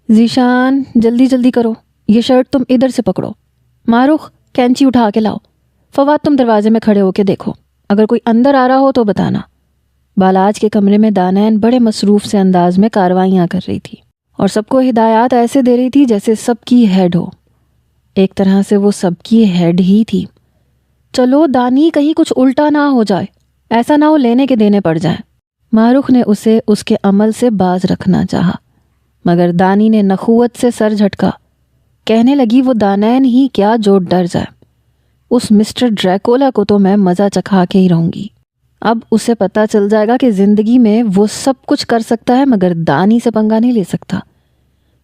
ذیشان جلدی جلدی کرو، یہ شرٹ تم ادھر سے پکڑو، معروف کینچی اٹھا کے لاؤ، فواد تم دروازے میں کھڑے ہو کے دیکھو، اگر کوئی اندر آ رہا ہو تو بتانا۔ بالاج کے کمرے میں دانین بڑے مصروف سے انداز میں کاروائیاں کر رہی تھی اور سب کو ہدایات ایسے دے رہی تھی جیسے سب کی ہیڈ ہو۔ ایک طرح سے وہ سب کی ہیڈ ہی تھی۔ چلو دانی کہیں کچھ الٹا نہ ہو جائے، ایسا نہ ہو لینے کے دینے پڑ جائیں۔ معروف نے اسے اس کے عمل سے باز رکھنا چاہا، مگر دانی نے نخوت سے سر جھٹکا۔ کہنے لگی وہ دانین ہی کیا جو ڈر جائے، اس مسٹر ڈریکولا کو تو میں مزہ چکھا کے ہی رہوں گی۔ اب اسے پتہ چل جائے گا کہ زندگی میں وہ سب کچھ کر سکتا ہے مگر دانی سے پنگا نہیں لے سکتا۔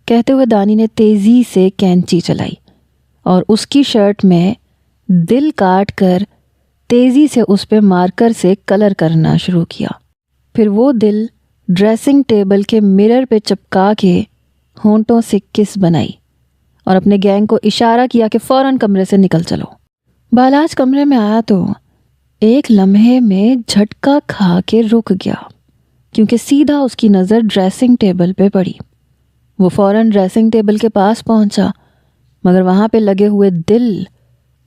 کہتے ہوئے دانی نے تیزی سے کینچی چلائی اور اس کی شرٹ میں دل کاٹ کر تیزی سے اس پہ مارکر سے کلر کرنا شروع کیا۔ پھر وہ دل ڈریسنگ ٹیبل کے مرر پہ چپکا کے ہونٹوں سے کس بنائی اور اپنے گینگ کو اشارہ کیا کہ فوراً کمرے سے نکل چلو۔ بالاج کمرے میں آیا تو ایک لمحے میں جھٹکا کھا کے رک گیا، کیونکہ سیدھا اس کی نظر ڈریسنگ ٹیبل پہ پڑی۔ وہ فوراً ڈریسنگ ٹیبل کے پاس پہنچا، مگر وہاں پہ لگے ہوئے دل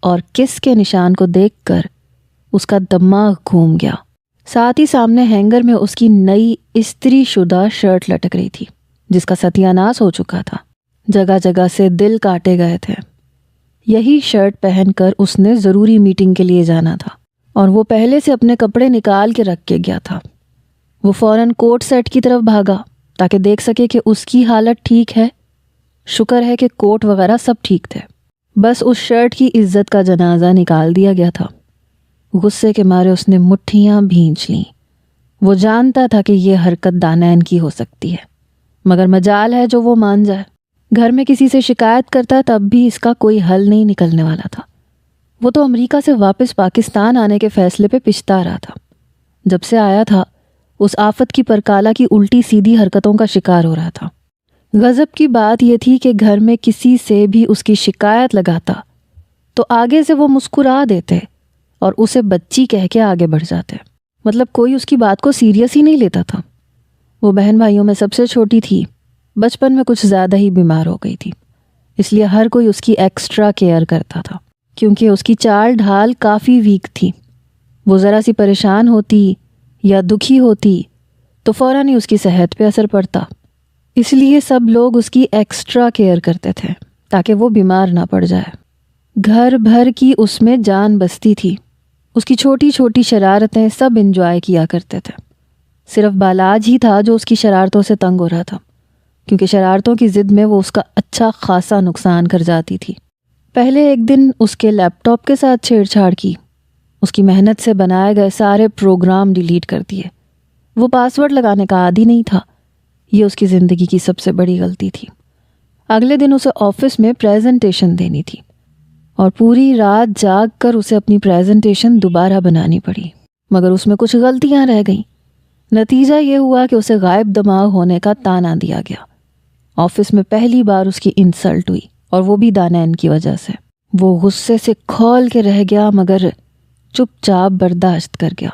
اور کس کے نشان کو دیکھ کر اس کا دماغ گھوم گیا۔ ساتھ ہی سامنے ہینگر میں اس کی نئی استری شدہ شرٹ لٹک رہی تھی جس کا ستیہ ناس ہو چکا تھا، جگہ جگہ سے دل کاٹے گئے تھے۔ یہی شرٹ پہن کر اس نے ضروری میٹنگ کے لیے جانا تھا اور وہ پہلے سے اپنے کپڑے نکال کے رکھ کے گیا تھا۔ وہ فوراً کوٹ سیٹ کی طرف بھاگا تاکہ دیکھ سکے کہ اس کی حالت ٹھیک ہے۔ شکر ہے کہ کوٹ وغیرہ سب ٹھیک تھے، بس اس شرٹ کی عزت کا جنازہ نکال دیا گیا تھا۔ غصے کے مارے اس نے مٹھیاں بھینچ لیں۔ وہ جانتا تھا کہ یہ حرکت دانین کی ہو سکتی ہے، مگر مجال ہے جو وہ مان جائے۔ گھر میں کسی سے شکایت کرتا تب بھی اس کا کوئی حل نہیں نکلنے والا تھا۔ وہ تو امریکہ سے واپس پاکستان آنے کے فیصلے پہ پچھتا رہا تھا۔ جب سے آیا تھا اس آفت کی پرکالہ کی الٹی سیدھی حرکتوں کا شکار ہو رہا تھا۔ غضب کی بات یہ تھی کہ گھر میں کسی سے بھی اس کی شکایت لگاتا تو آگے سے وہ مسکرا دیتے اور اسے بچی کہہ کے آگے بڑھ جاتے، مطلب کوئی اس کی بات کو سیریس ہی نہیں لیتا تھا۔ وہ بہن بھائیوں میں سب سے چھوٹی تھی، بچپن میں کچھ زیادہ ہی بیمار ہو گئی تھی، اس لیے ہر کوئی اس کی ایکسٹرا کیئر کرتا تھا، کیونکہ اس کی چال ڈھال کافی ویک تھی۔ وہ ذرا سی پریشان ہوتی یا دکھی ہوتی تو فوراً ہی اس کی صحت پہ اثر پڑتا، اس لیے سب لوگ اس کی ایکسٹرا کیئر کرتے تھے تاکہ وہ بیمار نہ پڑ جائے۔ گھر بھر کی اس میں جان بستی تھی، اس کی چھوٹی چھوٹی شرارتیں سب انجوائے کیا کرتے تھے۔ صرف بالاج ہی تھا جو اس کی شرارتوں سے تنگ ہو رہا تھا، کیونکہ شرارتوں کی ضد میں وہ اس کا اچھا خاصا نقصان کر جاتی تھی۔ پہلے ایک دن اس کے لیپ ٹاپ کے ساتھ چھیڑ چھاڑ کی، اس کی محنت سے بنائے گئے سارے پروگرام ڈیلیٹ کر دیے۔ وہ پاس ورڈ لگانے کا عادی نہیں تھا، یہ اس کی زندگی کی سب سے بڑی غلطی تھی۔ اگلے دن اسے آفس میں پریزنٹیشن دینی تھی اور پوری رات جاگ کر اسے اپنی پریزنٹیشن دوبارہ بنانی پڑی، مگر اس میں کچھ غلطیاں رہ گئیں۔ نتیجہ یہ ہوا کہ اسے غائب دماغ ہونے کا طعنہ دیا گیا۔ آفس میں پہلی بار اس کی انسلٹ ہوئی، اور وہ بھی دانین کی وجہ سے۔ وہ غصے سے کھول کے رہ گیا مگر چپ چاپ برداشت کر گیا۔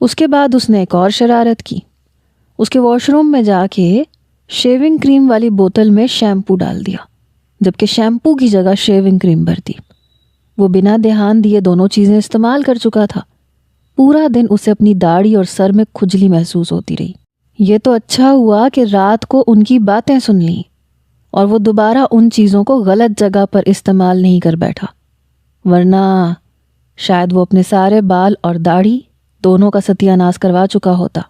اس کے بعد اس نے ایک اور شرارت کی، اس کے واش روم میں جا کے شیونگ کریم والی بوتل میں شیمپو ڈال دیا، جبکہ شیمپو کی جگہ شیونگ کریم بھر دی۔ وہ بنا دھیان دیے دونوں چیزیں استعمال کر چکا تھا۔ پورا دن اسے اپنی داڑھی اور سر میں کھجلی محسوس ہوتی رہی۔ یہ تو اچھا ہوا کہ رات کو ان کی باتیں سن لیں اور وہ دوبارہ ان چیزوں کو غلط جگہ پر استعمال نہیں کر بیٹھا، ورنہ شاید وہ اپنے سارے بال اور داڑھی دونوں کا ستیہ ناس کروا چکا ہوتا۔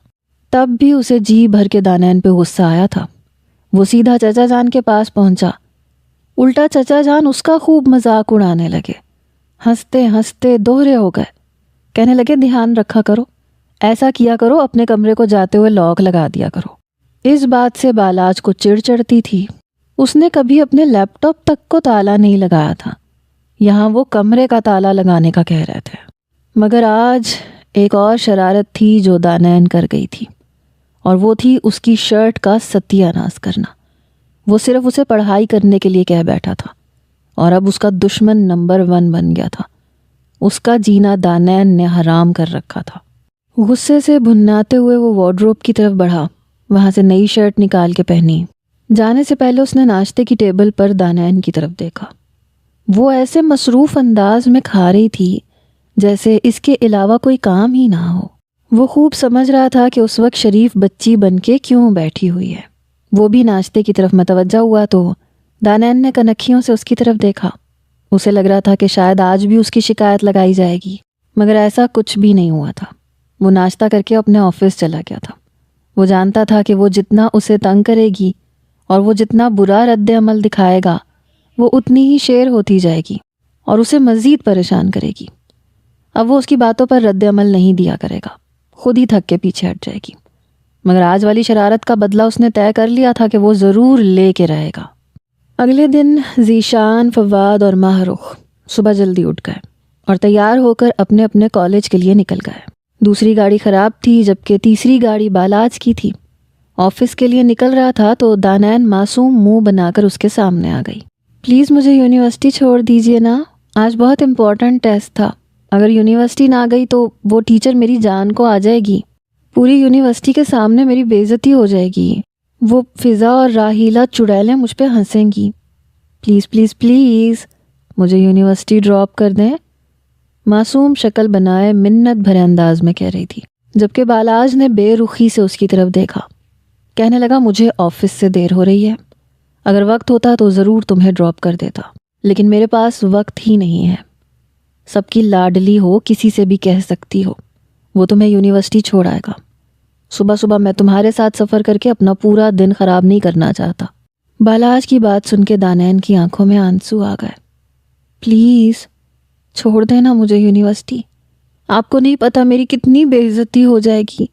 تب بھی اسے جی بھر کے دانین پہ غصہ آیا تھا۔ وہ سیدھا چچا جان کے پاس پہنچا، الٹا چچا جان اس کا خوب مذاق اڑانے لگے، ہنستے ہنستے دوہرے ہو گئے۔ کہنے لگے دھیان رکھا کرو، ایسا کیا کرو، اپنے کمرے کو جاتے ہوئے لاک لگا دیا کرو۔ اس بات سے بالاج کو چڑ چڑھتی تھی۔ اس نے کبھی اپنے لیپ ٹاپ تک کو تالا نہیں لگایا تھا، یہاں وہ کمرے کا تالا لگانے کا کہہ رہے تھے۔ مگر آج ایک اور شرارت تھی جو دانین کر گئی تھی، اور وہ تھی اس کی شرٹ کا ستیہ ناس کرنا۔ وہ صرف اسے پڑھائی کرنے کے لیے کہہ بیٹھا تھا اور اب اس کا دشمن نمبر 1 بن گیا تھا۔ اس کا جینا دانین نے حرام کر رکھا تھا۔ غصے سے بھناتے ہوئے وہ وارڈروب کی طرف بڑھا، وہاں سے نئی شرٹ نکال کے پہنی، جانے سے پہلے اس نے ناشتے کی ٹیبل پر دانائن کی طرف دیکھا۔ وہ ایسے مصروف انداز میں کھا رہی تھی جیسے اس کے علاوہ کوئی کام ہی نہ ہو۔ وہ خوب سمجھ رہا تھا کہ اس وقت شریف بچی بن کے کیوں بیٹھی ہوئی ہے۔ وہ بھی ناشتے کی طرف متوجہ ہوا تو دانائن نے کنکھیوں سے اس کی طرف دیکھا۔ اسے لگ رہا تھا کہ شاید آج بھی اس کی شکایت لگائی جائے گی، مگر ایسا کچھ بھی نہیں ہوا تھا۔ وہ ناشتہ کر کے اپنے آفس چلا گیا تھا۔ وہ جانتا تھا کہ وہ جتنا اسے تنگ کرے گی اور وہ جتنا برا رد عمل دکھائے گا وہ اتنی ہی شیر ہوتی جائے گی اور اسے مزید پریشان کرے گی۔ اب وہ اس کی باتوں پر رد عمل نہیں دیا کرے گا، خود ہی تھک کے پیچھے ہٹ جائے گی۔ مگر آج والی شرارت کا بدلہ اس نے طے کر لیا تھا کہ وہ ضرور لے کے رہے گا۔ اگلے دن ذیشان، فواد اور ماہ رخ صبح جلدی اٹھ گئے اور تیار ہو کر اپنے اپنے کالج کے لیے نکل گئے۔ دوسری گاڑی خراب تھی جبکہ تیسری گاڑی بالاج کی تھی۔ آفس کے لیے نکل رہا تھا تو دانائن معصوم منہ بنا کر اس کے سامنے آ گئی۔ پلیز مجھے یونیورسٹی چھوڑ دیجیے نا، آج بہت امپورٹنٹ ٹیسٹ تھا۔ اگر یونیورسٹی نہ گئی تو وہ ٹیچر میری جان کو آ جائے گی، پوری یونیورسٹی کے سامنے میری بے عزتی ہو جائے گی، وہ فضا اور راحیلہ چڑیلیں مجھ پہ ہنسیں گی۔ پلیز پلیز پلیز مجھے یونیورسٹی ڈراپ کر دیں، معصوم شکل بنائے منت بھرے انداز میں کہہ رہی تھی، جبکہ بالاج نے بے رخی سے اس کی طرف دیکھا۔ کہنے لگا مجھے آفس سے دیر ہو رہی ہے، اگر وقت ہوتا تو ضرور تمہیں ڈراپ کر دیتا، لیکن میرے پاس وقت ہی نہیں ہے۔ سب کی لاڈلی ہو، کسی سے بھی کہہ سکتی ہو، وہ تمہیں یونیورسٹی چھوڑ آئے گا۔ صبح صبح میں تمہارے ساتھ سفر کر کے اپنا پورا دن خراب نہیں کرنا چاہتا۔ بالاج کی بات سن کے دانائن کی آنکھوں میں آنسو آ گئے۔ پلیز چھوڑ دینا مجھے یونیورسٹی، آپ کو نہیں پتا میری کتنی بے عزتی ہو جائے گی،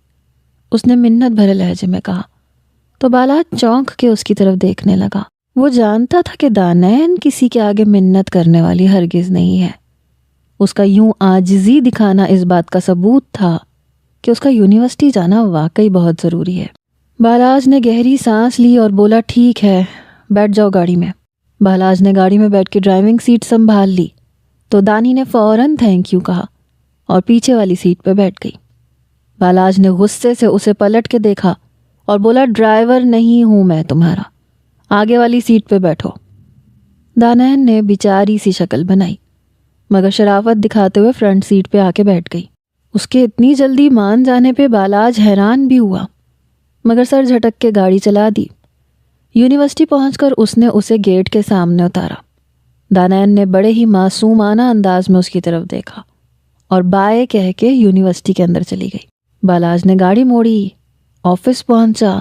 اس نے منت بھرے لہجے میں کہا۔ تو بالاج چونک کے اس کی طرف دیکھنے لگا۔ وہ جانتا تھا کہ دانائن کسی کے آگے منت کرنے والی ہرگز نہیں ہے۔ اس کا یوں عاجزی دکھانا اس بات کا ثبوت تھا کہ اس کا یونیورسٹی جانا واقعی بہت ضروری ہے۔ بالاج نے گہری سانس لی اور بولا ٹھیک ہے، بیٹھ جاؤ گاڑی میں۔ بالاج نے گاڑی میں بیٹھ کے ڈرائیونگ سیٹ سنبھال لی تو دانی نے فوراً تھینک یو کہا اور پیچھے والی سیٹ پہ بیٹھ گئی۔ بالاج نے غصے سے اسے پلٹ کے دیکھا اور بولا ڈرائیور نہیں ہوں میں تمہارا، آگے والی سیٹ پہ بیٹھو۔ دانائن نے بیچاری سی شکل بنائی مگر شرافت دکھاتے ہوئے فرنٹ سیٹ پہ آ کے بیٹھ گئی۔ اس کے اتنی جلدی مان جانے پہ بالاج حیران بھی ہوا مگر سر جھٹک کے گاڑی چلا دی۔ یونیورسٹی پہنچ کر اس نے اسے گیٹ کے سامنے اتارا۔ دانائن نے بڑے ہی معصومانہ انداز میں اس کی طرف دیکھا اور بائے کہہ کے یونیورسٹی کے اندر چلی گئی۔ بالاج نے گاڑی موڑی، آفس پہنچا،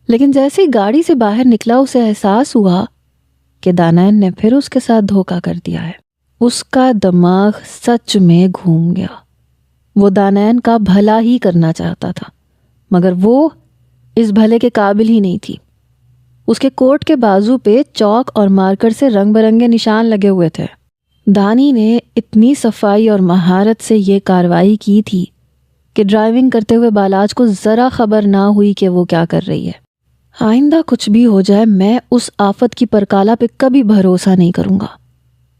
لیکن جیسے ہی گاڑی سے باہر نکلا اسے احساس ہوا کہ دانائن نے پھر اس کے ساتھ دھوکہ کر دیا ہے۔ اس کا دماغ سچ میں گھوم گیا۔ وہ دانائن کا بھلا ہی کرنا چاہتا تھا مگر وہ اس بھلے کے قابل ہی نہیں تھی۔ اس کے کوٹ کے بازو پہ چاک اور مارکر سے رنگ برنگے نشان لگے ہوئے تھے۔ دانی نے اتنی صفائی اور مہارت سے یہ کارروائی کی تھی کہ ڈرائیونگ کرتے ہوئے بالاج کو ذرا خبر نہ ہوئی کہ وہ کیا کر رہی ہے۔ آئندہ کچھ بھی ہو جائے میں اس آفت کی پرکالا پہ کبھی بھروسہ نہیں کروں گا،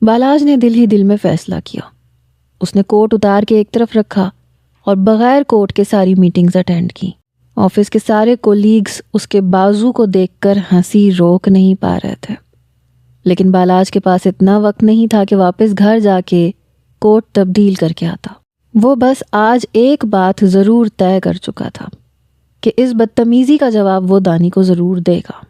بالاج نے دل ہی دل میں فیصلہ کیا۔ اس نے کوٹ اتار کے ایک طرف رکھا اور بغیر کوٹ کے ساری میٹنگز اٹینڈ کی۔ آفس کے سارے کولیگز اس کے بازو کو دیکھ کر ہنسی روک نہیں پا رہے تھے، لیکن بالاج کے پاس اتنا وقت نہیں تھا کہ واپس گھر جا کے کوٹ تبدیل کر کے آتا۔ وہ بس آج ایک بات ضرور طے کر چکا تھا کہ اس بدتمیزی کا جواب وہ دانی کو ضرور دے گا۔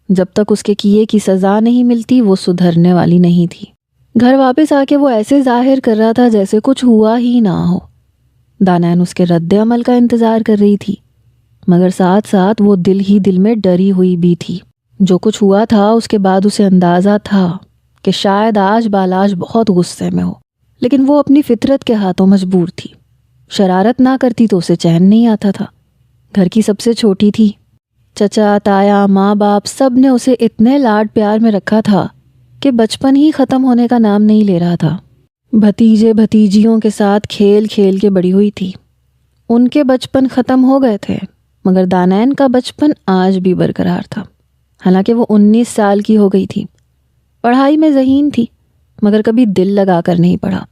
جب تک اس کے کیے کی سزا نہیں ملتی وہ سدھرنے والی نہیں تھی۔ گھر واپس آ کے وہ ایسے ظاہر کر رہا تھا جیسے کچھ ہوا ہی نہ ہو۔ دانائن اس کے رد عمل کا انتظار کر رہی تھی مگر ساتھ ساتھ وہ دل ہی دل میں ڈری ہوئی بھی تھی۔ جو کچھ ہوا تھا اس کے بعد اسے اندازہ تھا کہ شاید آج بالاج بہت غصے میں ہو، لیکن وہ اپنی فطرت کے ہاتھوں مجبور تھی۔ شرارت نہ کرتی تو اسے چین نہیں آتا تھا۔ گھر کی سب سے چھوٹی تھی، چچا تایا ماں باپ سب نے اسے اتنے لاڈ پیار میں رکھا تھا کہ بچپن ہی ختم ہونے کا نام نہیں لے رہا تھا۔ بھتیجے بھتیجیوں کے ساتھ کھیل کھیل کے بڑی ہوئی تھی۔ ان کے بچپن ختم ہو گئے تھے مگر دانائن کا بچپن آج بھی برقرار تھا۔ حالانکہ وہ 19 سال کی ہو گئی تھی، پڑھائی میں ذہین تھی مگر کبھی دل لگا کر نہیں پڑھا۔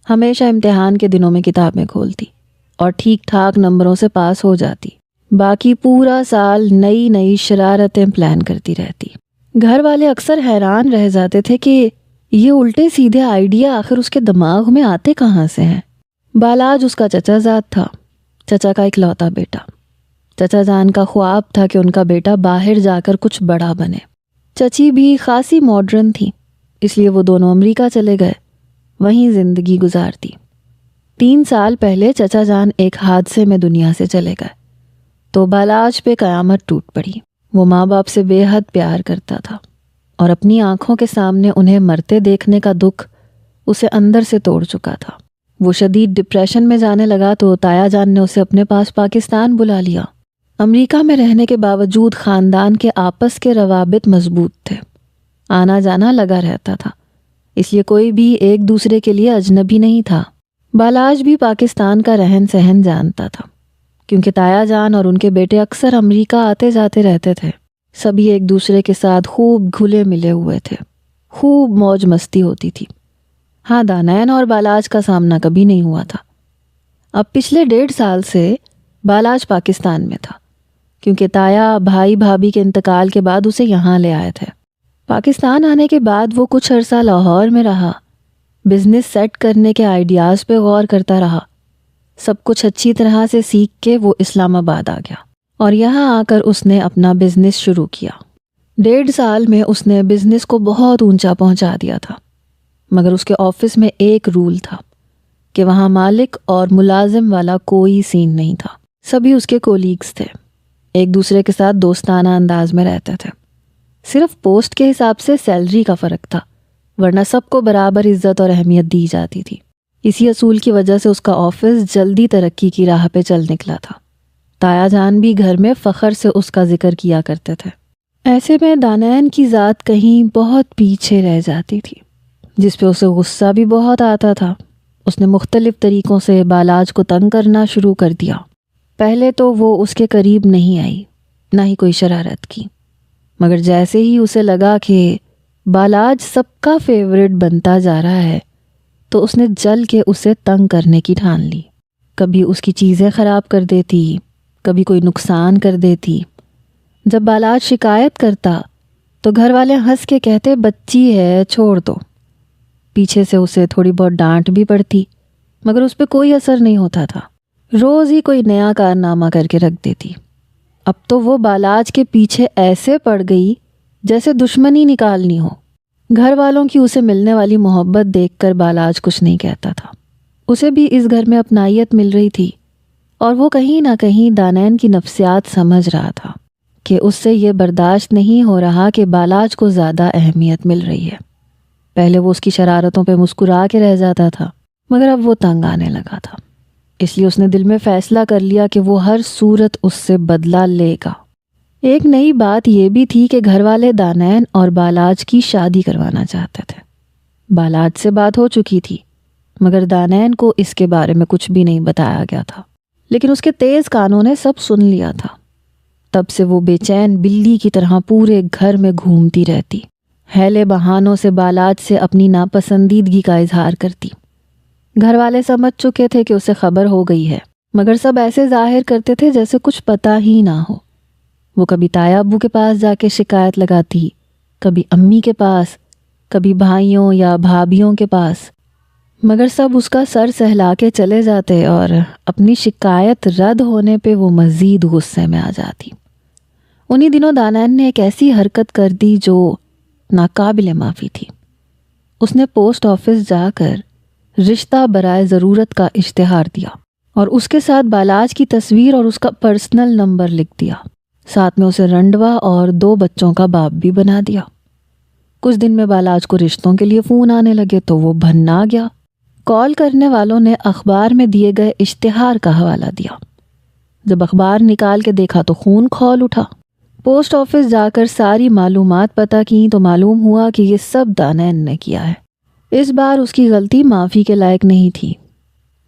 ہمیشہ امتحان کے دنوں میں کتابیں کھولتی اور ٹھیک ٹھاک نمبروں سے پاس ہو جاتی۔ باقی پورا سال نئی نئی شرارتیں پلان کرتی رہتی۔ گھر والے اکثر حیران رہ جاتے تھے کہ یہ الٹے سیدھے آئیڈیا آخر اس کے دماغ میں آتے کہاں سے ہیں۔ بالاج اس کا چچا زاد تھا، چچا کا اکلوتا بیٹا۔ چچا جان کا خواب تھا کہ ان کا بیٹا باہر جا کر کچھ بڑا بنے۔ چچی بھی خاصی ماڈرن تھی، اس لیے وہ دونوں امریکہ چلے گئے، وہیں زندگی گزارتی۔ 3 سال پہلے چچا جان ایک حادثے میں دنیا سے چلے گئے تو بالاج پہ قیامت ٹوٹ پڑی۔ وہ ماں باپ سے بے حد پیار کرتا تھا اور اپنی آنکھوں کے سامنے انہیں مرتے دیکھنے کا دکھ اسے اندر سے توڑ چکا تھا۔ وہ شدید ڈپریشن میں جانے لگا تو تایا جان نے اسے اپنے پاس پاکستان بلا لیا۔ امریکہ میں رہنے کے باوجود خاندان کے آپس کے روابط مضبوط تھے، آنا جانا لگا رہتا تھا، اس لیے کوئی بھی ایک دوسرے کے لیے اجنبی نہیں تھا۔ بالاج بھی پاکستان کا رہن سہن جانتا تھا، کیونکہ تایا جان اور ان کے بیٹے اکثر امریکہ آتے جاتے رہتے تھے۔ سبھی ایک دوسرے کے ساتھ خوب گھلے ملے ہوئے تھے، خوب موج مستی ہوتی تھی۔ ہاں، دانین اور بالاج کا سامنا کبھی نہیں ہوا تھا۔ اب پچھلے 1.5 سال سے بالاج پاکستان میں تھا، کیونکہ تایا بھائی بھابھی کے انتقال کے بعد اسے یہاں لے آئے تھے۔ پاکستان آنے کے بعد وہ کچھ عرصہ لاہور میں رہا، بزنس سیٹ کرنے کے آئیڈیاز پہ غور کرتا رہا۔ سب کچھ اچھی طرح سے سیکھ کے وہ اسلام آباد آ گیا اور یہاں آ کر اس نے اپنا بزنس شروع کیا۔ 1.5 سال میں اس نے بزنس کو بہت اونچا پہنچا دیا تھا، مگر اس کے آفس میں ایک رول تھا کہ وہاں مالک اور ملازم والا کوئی سین نہیں تھا۔ سبھی اس کے کولیگز تھے، ایک دوسرے کے ساتھ دوستانہ انداز میں رہتے تھے۔ صرف پوسٹ کے حساب سے سیلری کا فرق تھا، ورنہ سب کو برابر عزت اور اہمیت دی جاتی تھی۔ اسی اصول کی وجہ سے اس کا آفس جلدی ترقی کی راہ پہ چل نکلا تھا۔ تایا جان بھی گھر میں فخر سے اس کا ذکر کیا کرتے تھے۔ ایسے میں دانین کی ذات کہیں بہت پیچھے رہ جاتی تھی، جس پہ اسے غصہ بھی بہت آتا تھا۔ اس نے مختلف طریقوں سے بالاج کو تنگ کرنا شروع کر دیا۔ پہلے تو وہ اس کے قریب نہیں آئی، نہ ہی کوئی شرارت کی، مگر جیسے ہی اسے لگا کہ بالاج سب کا فیورٹ بنتا جا رہا ہے تو اس نے جل کے اسے تنگ کرنے کی ٹھان لی۔ کبھی اس کی چیزیں خراب کر دیتی، کبھی کوئی نقصان کر دیتی۔ جب بالاج شکایت کرتا تو گھر والے ہنس کے کہتے بچی ہے چھوڑ دو۔ پیچھے سے اسے تھوڑی بہت ڈانٹ بھی پڑتی، مگر اس پہ کوئی اثر نہیں ہوتا تھا۔ روز ہی کوئی نیا کارنامہ کر کے رکھ دیتی۔ اب تو وہ بالاج کے پیچھے ایسے پڑ گئی جیسے دشمنی نکالنی ہو۔ گھر والوں کی اسے ملنے والی محبت دیکھ کر بالاج کچھ نہیں کہتا تھا۔ اسے بھی اس گھر میں اپنائیت مل رہی تھی اور وہ کہیں نہ کہیں دانین کی نفسیات سمجھ رہا تھا کہ اس سے یہ برداشت نہیں ہو رہا کہ بالاج کو زیادہ اہمیت مل رہی ہے۔ پہلے وہ اس کی شرارتوں پہ مسکرا کے رہ جاتا تھا، مگر اب وہ تنگ آنے لگا تھا۔ اس لیے اس نے دل میں فیصلہ کر لیا کہ وہ ہر صورت اس سے بدلہ لے گا۔ ایک نئی بات یہ بھی تھی کہ گھر والے دانین اور بالاج کی شادی کروانا چاہتے تھے۔ بالاج سے بات ہو چکی تھی، مگر دانین کو اس کے بارے میں کچھ بھی نہیں بتایا گیا تھا، لیکن اس کے تیز کانوں نے سب سن لیا تھا۔ تب سے وہ بے چین بلی کی طرح پورے گھر میں گھومتی رہتی، ہیلے بہانوں سے بالاج سے اپنی ناپسندیدگی کا اظہار کرتی۔ گھر والے سمجھ چکے تھے کہ اسے خبر ہو گئی ہے، مگر سب ایسے ظاہر کرتے تھے جیسے کچھ پتہ ہی نہ ہو۔ وہ کبھی تایا ابو کے پاس جا کے شکایت لگاتی، کبھی امی کے پاس، کبھی بھائیوں یا بھابھیوں کے پاس، مگر سب اس کا سر سہلا کے چلے جاتے اور اپنی شکایت رد ہونے پہ وہ مزید غصے میں آ جاتی۔ انہی دنوں دانین نے ایک ایسی حرکت کر دی جو ناقابل معافی تھی۔ اس نے پوسٹ آفس جا کر رشتہ برائے ضرورت کا اشتہار دیا اور اس کے ساتھ بالاج کی تصویر اور اس کا پرسنل نمبر لکھ دیا۔ ساتھ میں اسے رنڈوا اور 2 بچوں کا باپ بھی بنا دیا۔ کچھ دن میں بالاج کو رشتوں کے لیے فون آنے لگے تو وہ بھنا گیا۔ کال کرنے والوں نے اخبار میں دیے گئے اشتہار کا حوالہ دیا۔ جب اخبار نکال کے دیکھا تو خون کھول اٹھا۔ پوسٹ آفس جا کر ساری معلومات پتہ کی تو معلوم ہوا کہ یہ سب دانین نے کیا ہے۔ اس بار اس کی غلطی معافی کے لائق نہیں تھی۔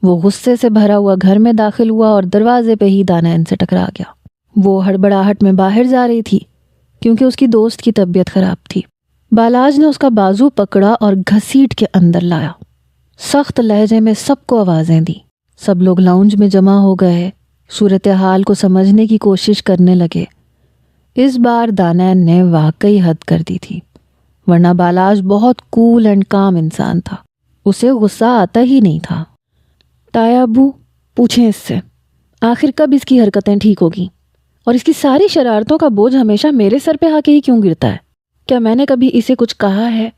وہ غصے سے بھرا ہوا گھر میں داخل ہوا اور دروازے پہ ہی دانین سے ٹکرا گیا۔ وہ ہڑبڑاہٹ میں باہر جا رہی تھی کیونکہ اس کی دوست کی طبیعت خراب تھی۔ بالاج نے اس کا بازو پکڑا اور گھسیٹ کے اندر لایا۔ سخت لہجے میں سب کو آوازیں دی۔ سب لوگ لاؤنج میں جمع ہو گئے صورتحال کو سمجھنے کی کوشش کرنے لگے۔ اس بار دانین نے واقعی حد کر دی تھی، ورنہ بالاج بہت کول اینڈ کام انسان تھا، اسے غصہ آتا ہی نہیں تھا۔ تایا ابو، پوچھیں اس سے آخر کب اس کی حرکتیں ٹھیک ہوگی، اور اس کی ساری شرارتوں کا بوجھ ہمیشہ میرے سر پہ آ کے ہی کیوں گرتا ہے؟ کیا میں نے کبھی اسے کچھ کہا ہے؟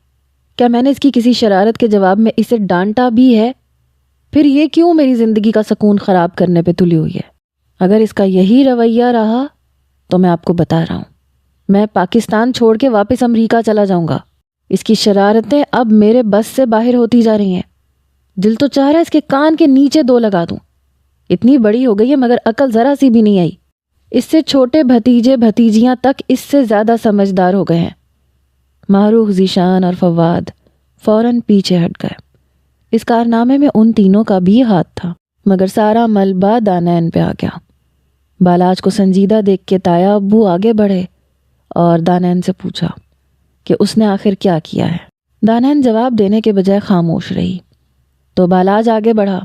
کیا میں نے اس کی کسی شرارت کے جواب میں اسے ڈانٹا بھی ہے؟ پھر یہ کیوں میری زندگی کا سکون خراب کرنے پہ تلی ہوئی ہے؟ اگر اس کا یہی رویہ رہا تو میں آپ کو بتا رہا ہوں، میں پاکستان چھوڑ کے واپس امریکہ چلا جاؤں گا۔ اس کی شرارتیں اب میرے بس سے باہر ہوتی جا رہی ہیں۔ دل تو چاہ رہا ہے اس کے کان کے نیچے 2 لگا دوں۔ اتنی بڑی ہو گئی ہے مگر عقل ذرا سی بھی نہیں آئی۔ اس سے چھوٹے بھتیجے بھتیجیاں تک اس سے زیادہ سمجھدار ہو گئے ہیں۔ معروف، ذیشان اور فواد فوراً پیچھے ہٹ گئے۔ اس کارنامے میں ان تینوں کا بھی ہاتھ تھا، مگر سارا ملبہ دانین پہ آ گیا۔ بالاج کو سنجیدہ دیکھ کے تایا ابو آگے بڑھے اور دانین سے پوچھا کہ اس نے آخر کیا کیا ہے۔ دانین جواب دینے کے بجائے خاموش رہی تو بالاج آگے بڑھا،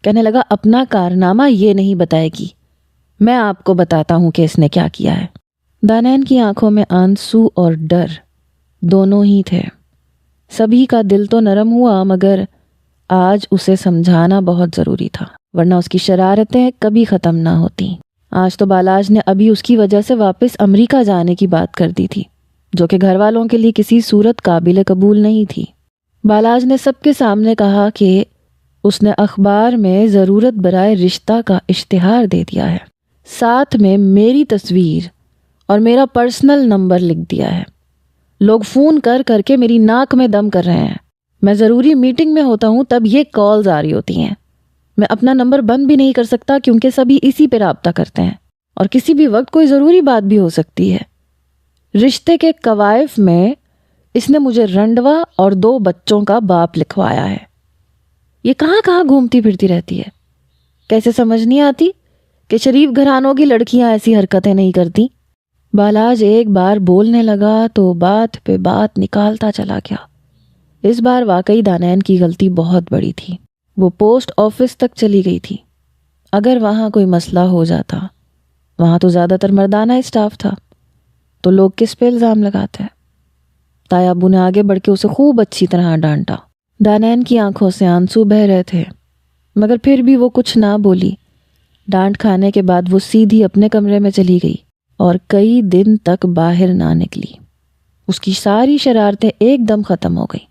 کہنے لگا اپنا کارنامہ یہ نہیں بتائے گی، میں آپ کو بتاتا ہوں کہ اس نے کیا کیا ہے۔ دانین کی آنکھوں میں آنسو اور ڈر دونوں ہی تھے۔ سبھی کا دل تو نرم ہوا، مگر آج اسے سمجھانا بہت ضروری تھا، ورنہ اس کی شرارتیں کبھی ختم نہ ہوتی۔ آج تو بالاج نے ابھی اس کی وجہ سے واپس امریکہ جانے کی بات کر دی تھی، جو کہ گھر والوں کے لیے کسی صورت قابل قبول نہیں تھی۔ بالاج نے سب کے سامنے کہا کہ اس نے اخبار میں ضرورت برائے رشتہ کا اشتہار دے دیا ہے، ساتھ میں میری تصویر اور میرا پرسنل نمبر لکھ دیا ہے۔ لوگ فون کر کر کے میری ناک میں دم کر رہے ہیں۔ میں ضروری میٹنگ میں ہوتا ہوں تب یہ کالز آ رہی ہوتی ہیں۔ میں اپنا نمبر بند بھی نہیں کر سکتا کیونکہ سبھی اسی پہ رابطہ کرتے ہیں، اور کسی بھی وقت کوئی ضروری بات بھی ہو سکتی ہے۔ رشتے کے قوائف میں اس نے مجھے رنڈوا اور 2 بچوں کا باپ لکھوایا ہے۔ یہ کہاں کہاں گھومتی پھرتی رہتی ہے؟ کیسے سمجھ نہیں آتی کہ شریف گھرانوں کی لڑکیاں ایسی حرکتیں نہیں کرتی؟ بالاج ایک بار بولنے لگا تو بات پہ بات نکالتا چلا گیا۔ اس بار واقعی دانین کی غلطی بہت بڑی تھی۔ وہ پوسٹ آفس تک چلی گئی تھی۔ اگر وہاں کوئی مسئلہ ہو جاتا، وہاں تو زیادہ تر مردانہ اسٹاف تھا، تو لوگ کس پہ الزام لگاتے ہیں؟ تایا ابو نے آگے بڑھ کے اسے خوب اچھی طرح ڈانٹا۔ دانین کی آنکھوں سے آنسو بہہ رہے تھے، مگر پھر بھی وہ کچھ نہ بولی۔ ڈانٹ کھانے کے بعد وہ سیدھی اپنے کمرے میں چلی گئی اور کئی دن تک باہر نہ نکلی۔ اس کی ساری شرارتیں ایک دم ختم ہو گئیں۔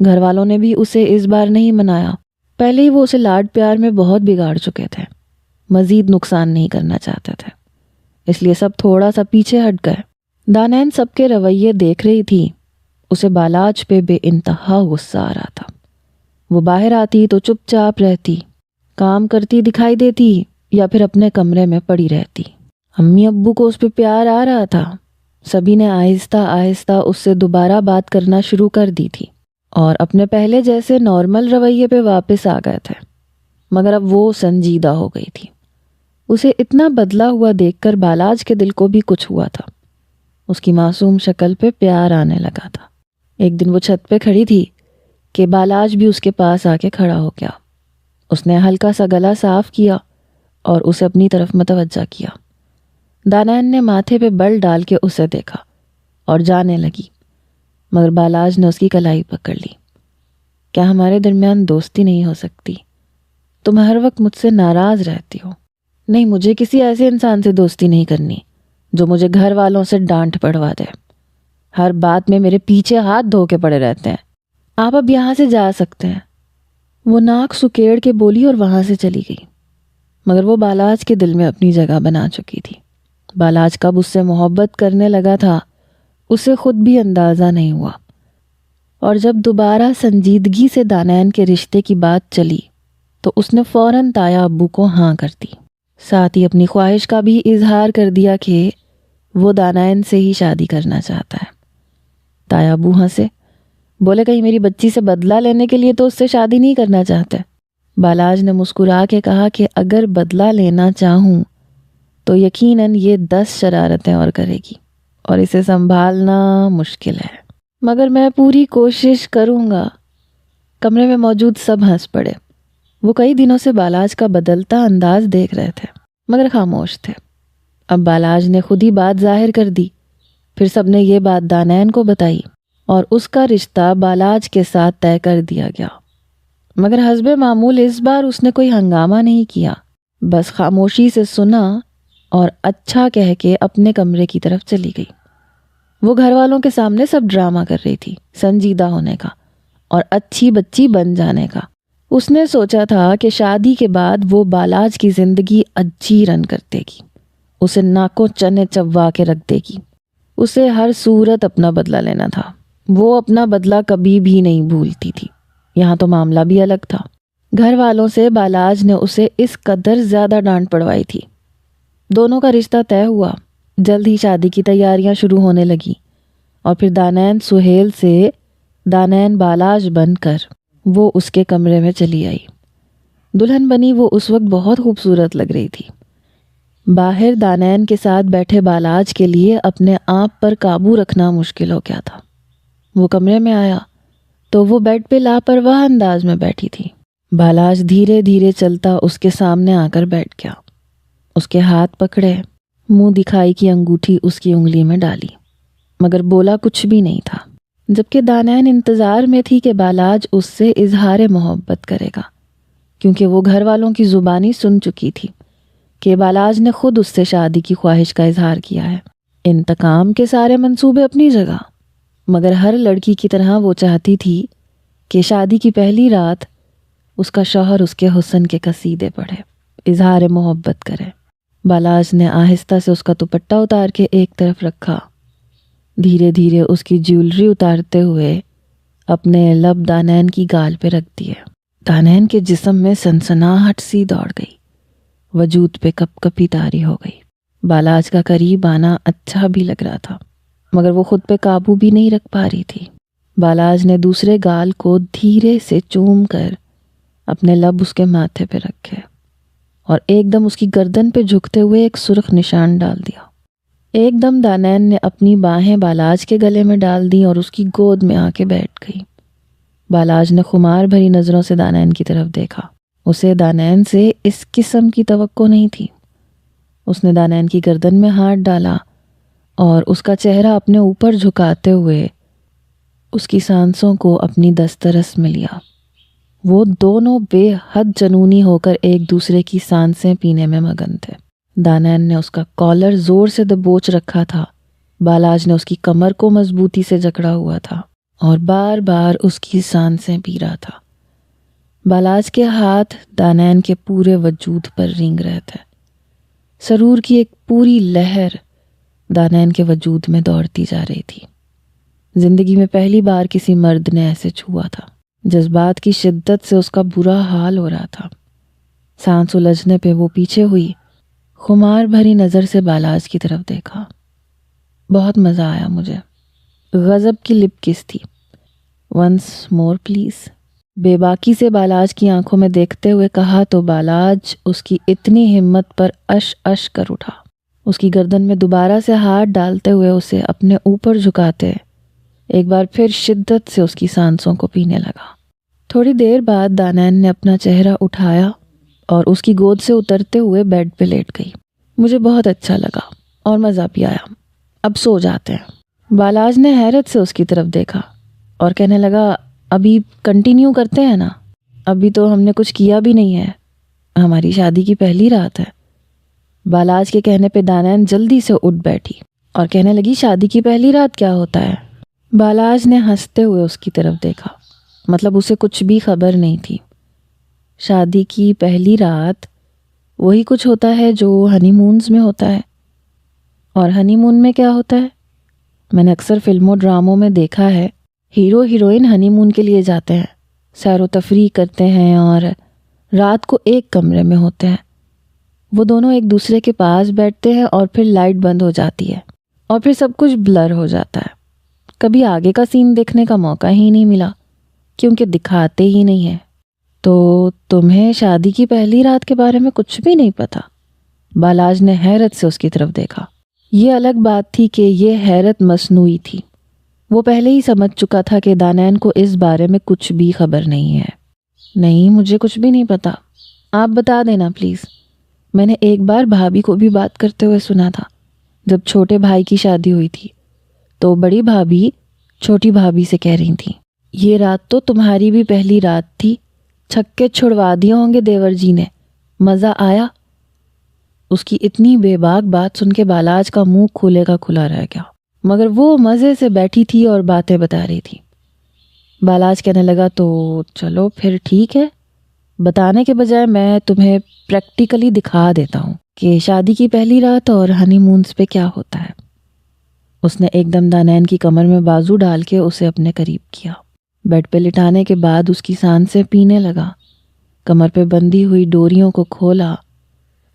گھر والوں نے بھی اسے اس بار نہیں منایا۔ پہلے ہی وہ اسے لاڈ پیار میں بہت بگاڑ چکے تھے، مزید نقصان نہیں کرنا چاہتے تھے، اس لیے سب تھوڑا سا پیچھے ہٹ گئے۔ دانین سب کے رویے دیکھ رہی تھی۔ اسے بالاج پہ بے انتہا غصہ آ رہا تھا۔ وہ باہر آتی تو چپ چاپ رہتی، کام کرتی دکھائی دیتی یا پھر اپنے کمرے میں پڑی رہتی۔ امی ابو کو اس پہ پیار آ رہا تھا۔ سبھی نے آہستہ آہستہ اس سے دوبارہ بات کرنا شروع کر دی تھی اور اپنے پہلے جیسے نارمل رویے پہ واپس آ گئے تھے، مگر اب وہ سنجیدہ ہو گئی تھی۔ اسے اتنا بدلا ہوا دیکھ کر بالاج کے دل کو بھی کچھ ہوا تھا۔ اس کی معصوم شکل پہ پیار آنے لگا تھا۔ ایک دن وہ چھت پہ کھڑی تھی کہ بالاج بھی اس کے پاس آ کے کھڑا ہو گیا۔ اس نے ہلکا سا گلا صاف کیا اور اسے اپنی طرف متوجہ کیا۔ دانین نے ماتھے پہ بل ڈال کے اسے دیکھا اور جانے لگی، مگر بالاج نے اس کی کلائی پکڑ لی۔ کیا ہمارے درمیان دوستی نہیں ہو سکتی؟ تم ہر وقت مجھ سے ناراض رہتی ہو۔ نہیں، مجھے کسی ایسے انسان سے دوستی نہیں کرنی جو مجھے گھر والوں سے ڈانٹ پڑوا دے، ہر بات میں میرے پیچھے ہاتھ دھو کے پڑے رہتے ہیں۔ آپ اب یہاں سے جا سکتے ہیں۔ وہ ناک سکیڑ کے بولی اور وہاں سے چلی گئی، مگر وہ بالاج کے دل میں اپنی جگہ بنا چکی تھی۔ بالاج کب اس سے محبت کرنے لگا تھا اسے خود بھی اندازہ نہیں ہوا، اور جب دوبارہ سنجیدگی سے دانین کے رشتے کی بات چلی تو اس نے فوراً تایا ابو کو ہاں کر دی۔ ساتھ ہی اپنی خواہش کا بھی اظہار کر دیا کہ وہ دانین سے ہی شادی کرنا چاہتا ہے۔ تایا ابو ہنسے، بولے کہیں میری بچی سے بدلہ لینے کے لیے تو اس سے شادی نہیں کرنا چاہتے؟ بالاج نے مسکرا کے کہا کہ اگر بدلہ لینا چاہوں تو یقیناً یہ 10 شرارتیں اور کرے گی اور اسے سنبھالنا مشکل ہے، مگر میں پوری کوشش کروں گا۔ کمرے میں موجود سب ہنس پڑے۔ وہ کئی دنوں سے بالاج کا بدلتا انداز دیکھ رہے تھے۔ مگر خاموش تھے۔ اب بالاج نے خود ہی بات ظاہر کر دی۔ پھر سب نے یہ بات دانین کو بتائی اور اس کا رشتہ بالاج کے ساتھ طے کر دیا گیا۔ مگر حسب معمول اس بار اس نے کوئی ہنگامہ نہیں کیا، بس خاموشی سے سنا اور اچھا کہہ کے اپنے کمرے کی طرف چلی گئی۔ وہ گھر والوں کے سامنے سب ڈرامہ کر رہی تھی، سنجیدہ ہونے کا اور اچھی بچی بن جانے کا۔ اس نے سوچا تھا کہ شادی کے بعد وہ بالاج کی زندگی اجی رن کر دے گی، اسے ناکوں چنے چبوا کے رکھ دے گی۔ اسے ہر صورت اپنا بدلہ لینا تھا۔ وہ اپنا بدلہ کبھی بھی نہیں بھولتی تھی۔ یہاں تو معاملہ بھی الگ تھا۔ گھر والوں سے بالاج نے اسے اس قدر زیادہ ڈانٹ پڑوائی تھی۔ دونوں کا رشتہ طے ہوا، جلد ہی شادی کی تیاریاں شروع ہونے لگیں، اور پھر دانین سہیل سے دانین بالاج بن کر وہ اس کے کمرے میں چلی آئی۔ دلہن بنی وہ اس وقت بہت خوبصورت لگ رہی تھی۔ باہر دانین کے ساتھ بیٹھے بالاج کے لیے اپنے آپ پر قابو رکھنا مشکل ہو گیا تھا۔ وہ کمرے میں آیا تو وہ بیڈ پہ لاپرواہ انداز میں بیٹھی تھی۔ بالاج دھیرے دھیرے چلتا اس کے سامنے آ کر بیٹھ گیا، اس کے ہاتھ پکڑے، منہ دکھائی کی انگوٹھی اس کی انگلی میں ڈالی، مگر بولا کچھ بھی نہیں تھا، جبکہ دانین انتظار میں تھی کہ بالاج اس سے اظہار محبت کرے گا، کیونکہ وہ گھر والوں کی زبانی سن چکی تھی کہ بالاج نے خود اس سے شادی کی خواہش کا اظہار کیا ہے۔ انتقام کے سارے منصوبے اپنی جگہ، مگر ہر لڑکی کی طرح وہ چاہتی تھی کہ شادی کی پہلی رات اس کا شوہر اس کے حسن کے قصیدے پڑھے، اظہار محبت کرے۔ بالاج نے آہستہ سے اس کا دوپٹہ اتار کے ایک طرف رکھا، دھیرے دھیرے اس کی جیولری اتارتے ہوئے اپنے لب دانین کی گال پہ رکھ دیے۔ دانین کے جسم میں سنسناہٹ سی دوڑ گئی، وجود پہ کپ کپی طاری ہو گئی۔ بالاج کا قریب آنا اچھا بھی لگ رہا تھا، مگر وہ خود پہ قابو بھی نہیں رکھ پا رہی تھی۔ بالاج نے دوسرے گال کو دھیرے سے چوم کر اپنے لب اس کے ماتھے پہ رکھے اور ایک دم اس کی گردن پہ جھکتے ہوئے ایک سرخ نشان ڈال دیا۔ ایک دم دانین نے اپنی باہیں بالاج کے گلے میں ڈال دیں اور اس کی گود میں آ کے بیٹھ گئی۔ بالاج نے خمار بھری نظروں سے دانین کی طرف دیکھا۔ اسے دانین سے اس قسم کی توقع نہیں تھی۔ اس نے دانین کی گردن میں ہاتھ ڈالا اور اس کا چہرہ اپنے اوپر جھکاتے ہوئے اس کی سانسوں کو اپنی دسترس میں لیا۔ وہ دونوں بے حد جنونی ہو کر ایک دوسرے کی سانسیں پینے میں مگن تھے۔ دانین نے اس کا کالر زور سے دبوچ رکھا تھا، بالاج نے اس کی کمر کو مضبوطی سے جکڑا ہوا تھا اور بار بار اس کی سانسیں پی رہا تھا۔ بالاج کے ہاتھ دانین کے پورے وجود پر رینگ رہے تھے۔ سرور کی ایک پوری لہر دانین کے وجود میں دوڑتی جا رہی تھی۔ زندگی میں پہلی بار کسی مرد نے ایسے چھوا تھا۔ جذبات کی شدت سے اس کا برا حال ہو رہا تھا۔ سانس الجھنے پہ وہ پیچھے ہوئی، خمار بھری نظر سے بالاج کی طرف دیکھا۔ بہت مزہ آیا مجھے۔ غضب کی لپ کس تھی۔ ونس مور پلیز، بے باکی سے بالاج کی آنکھوں میں دیکھتے ہوئے کہا تو بالاج اس کی اتنی ہمت پر اش اش کر اٹھا۔ اس کی گردن میں دوبارہ سے ہاتھ ڈالتے ہوئے اسے اپنے اوپر جھکاتے ایک بار پھر شدت سے اس کی سانسوں کو پینے لگا۔ تھوڑی دیر بعد دانین نے اپنا چہرہ اٹھایا اور اس کی گود سے اترتے ہوئے بیڈ پہ لیٹ گئی۔ مجھے بہت اچھا لگا اور مزہ بھی آیا، اب سو جاتے ہیں۔ بالاج نے حیرت سے اس کی طرف دیکھا اور کہنے لگا، ابھی کنٹینیو کرتے ہیں نا؟ ابھی تو ہم نے کچھ کیا بھی نہیں ہے، ہماری شادی کی پہلی رات ہے۔ بالاج کے کہنے پہ دانین جلدی سے اٹھ بیٹھی اور کہنے لگی، شادی کی پہلی رات کیا ہوتا ہے؟ بالاج نے ہنستے ہوئے اس کی طرف دیکھا، مطلب اسے کچھ بھی خبر نہیں تھی۔ شادی کی پہلی رات وہی کچھ ہوتا ہے جو ہنی مونز میں ہوتا ہے۔ اور ہنی مون میں کیا ہوتا ہے؟ میں نے اکثر فلموں ڈراموں میں دیکھا ہے، ہیرو ہیروئن ہنی مون کے لیے جاتے ہیں، سیر و تفریح کرتے ہیں اور رات کو ایک کمرے میں ہوتے ہیں۔ وہ دونوں ایک دوسرے کے پاس بیٹھتے ہیں اور پھر لائٹ بند ہو جاتی ہے اور پھر سب کچھ بلر ہو جاتا ہے۔ کبھی آگے کا سین دیکھنے کا موقع ہی نہیں ملا کیونکہ دکھاتے ہی نہیں ہیں۔ تو تمہیں شادی کی پہلی رات کے بارے میں کچھ بھی نہیں پتا؟ بالاج نے حیرت سے اس کی طرف دیکھا۔ یہ الگ بات تھی کہ یہ حیرت مصنوعی تھی۔ وہ پہلے ہی سمجھ چکا تھا کہ دانین کو اس بارے میں کچھ بھی خبر نہیں ہے۔ نہیں، مجھے کچھ بھی نہیں پتا، آپ بتا دینا پلیز۔ میں نے ایک بار بھابھی کو بھی بات کرتے ہوئے سنا تھا۔ جب چھوٹے بھائی کی شادی ہوئی تھی تو بڑی بھابھی چھوٹی بھابھی سے کہہ رہی تھیں، یہ رات تو تمہاری بھی پہلی رات تھی، چھکے چھڑوا دیے ہوں گے دیور جی نے، مزہ آیا؟ اس کی اتنی بے باک بات سن کے بالاج کا منہ کھلے کا کھلا رہ گیا، مگر وہ مزے سے بیٹھی تھی اور باتیں بتا رہی تھی۔ بالاج کہنے لگا، تو چلو پھر ٹھیک ہے، بتانے کے بجائے میں تمہیں پریکٹیکلی دکھا دیتا ہوں کہ شادی کی پہلی رات اور ہنی مونز پہ کیا ہوتا ہے۔ اس نے ایک دم دانین کی کمر میں بازو ڈال کے اسے اپنے قریب کیا، بیڈ پہ لٹانے کے بعد اس کی سانسیں پینے لگا، کمر پہ بندھی ہوئی ڈوریوں کو کھولا